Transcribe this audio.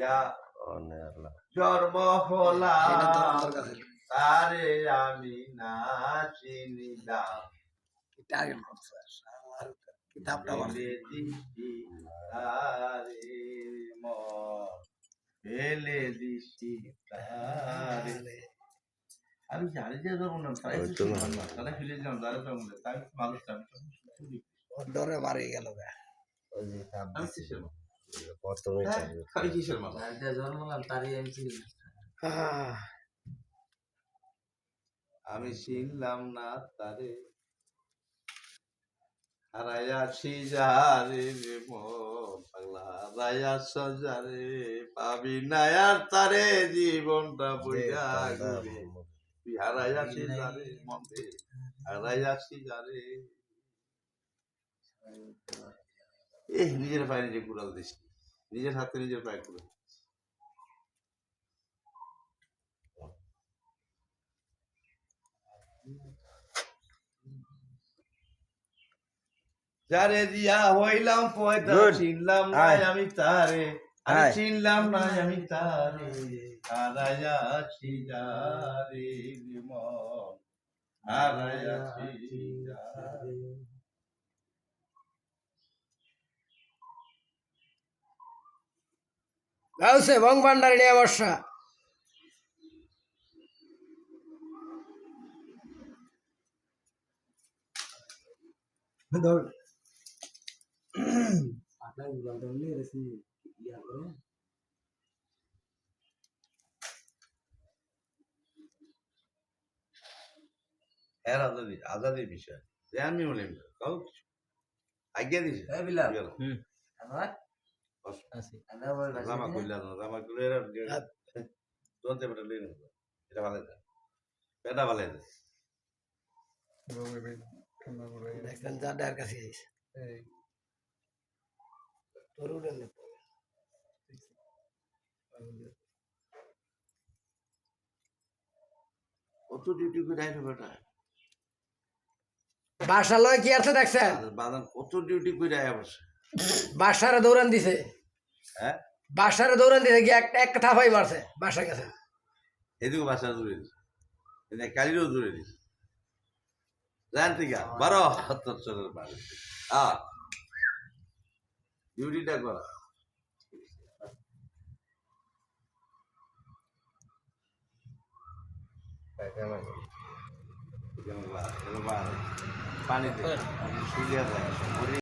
দিয়া জন্ম হলাম তারে আমি না চিনিলাম ফেলে দিছি তারে ফেলে দিছি তারে আমি জানি যে ধরুন না তাই তাহলে ফেলে দিলাম তারে তখন তাই মানুষ ডরে মারি গেল আমি কিসের আমি কিসের মাল জন্মলাম তারই আমি চিনি আমি চিনলাম না তারে হারাইয়াছি যারে রে পাগলা হারাইয়াছ যারে পাবি না আর তারে জীবনটা বইয়া ঘুরে তুই হারাইয়াছি যারে মনে হারাইয়াছি যারে নিজের পায়ে নিজে কুড়াল দিস নিজের হাতে নিজের পায়ে কুড়াল যারে দিয়া হইলাম পয়দা চিনলাম না আমি তারে আমি চিনলাম না আমি তারে হারাইয়াছি যারে মন হারাইয়াছি যারে গাউছে বং ভান্ডারি নিয়ে বর্ষা ধর এর আজাদির বিষয় যে আমি বলি কাউ কিছু আজ্ঞা দিছে রামা কইলা না রামা কইলে তোনতে বেটা লই না এটা ভালো না পেটা ভালো না দেখেন যা ডার কাছে আইছে তোর উড়েন কত ডিউটি করে আইলো বেটা বাসা লয় কি আছে দেখছেন বাদান কত ডিউটি করে আয় বসে বাসারে দৌড়ান দিছে হ্যাঁ বাসারে দৌড়ান দিছে গিয়ে একটা থাপাই মারছে বাসা গেছে এদিকে বাসা জুড়ে দিছে এনে কালিরও জুড়ে দিছে জানতে গা 12 চলের বাড়ি ডিউটিটা করা পানিতে সুলিয়া যায়